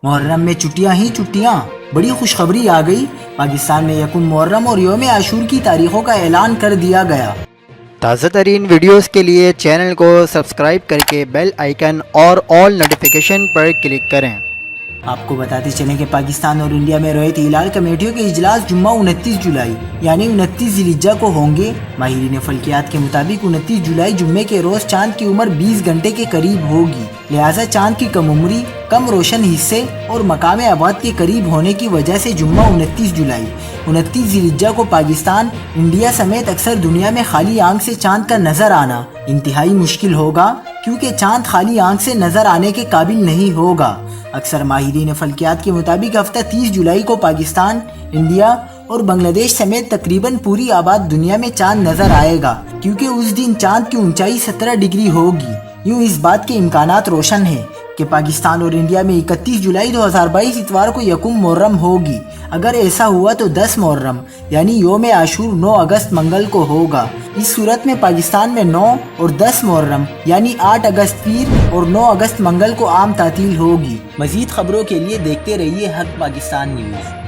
محرم میں چھٹیاں ہی چھٹیاں، بڑی خوشخبری آ گئی۔ پاکستان میں یکم محرم اور یوم عاشور کی تاریخوں کا اعلان کر دیا گیا۔ تازہ ترین ویڈیوز کے لیے چینل کو سبسکرائب کر کے بیل آئیکن اور آل نوٹیفیکیشن پر کلک کریں۔ آپ کو بتاتے چلیں کہ پاکستان اور انڈیا میں رویت ہلال کمیٹیوں کے اجلاس جمعہ 29 جولائی یعنی 29 ذی الحجہ کو ہوں گے۔ ماہرین فلکیات کے مطابق 29 جولائی جمعے کے روز چاند کی عمر 20 گھنٹے کے قریب ہوگی، لہٰذا چاند کی کم عمری، کم روشن حصے اور مقام آباد کے قریب ہونے کی وجہ سے جمعہ 29 جولائی 29 ذی الحجہ کو پاکستان، انڈیا سمیت اکثر دنیا میں خالی آنکھ سے چاند کا نظر آنا انتہائی مشکل ہوگا، کیونکہ چاند خالی آنکھ سے نظر آنے کے قابل نہیں ہوگا۔ اکثر ماہرین فلکیات کے مطابق ہفتہ 30 جولائی کو پاکستان، انڈیا اور بنگلہ دیش سمیت تقریباً پوری آباد دنیا میں چاند نظر آئے گا، کیونکہ اس دن چاند کی اونچائی 17 ڈگری ہوگی۔ یوں اس بات کے امکانات روشن ہیں کہ پاکستان اور انڈیا میں 31 جولائی 2022 اتوار کو یکم محرم ہوگی۔ اگر ایسا ہوا تو 10 محرم یعنی یوم عاشور 9 اگست منگل کو ہوگا۔ اس صورت میں پاکستان میں 9 اور 10 محرم یعنی 8 اگست پیر اور 9 اگست منگل کو عام تعطیل ہوگی۔ مزید خبروں کے لیے دیکھتے رہیے حق پاکستان نیوز۔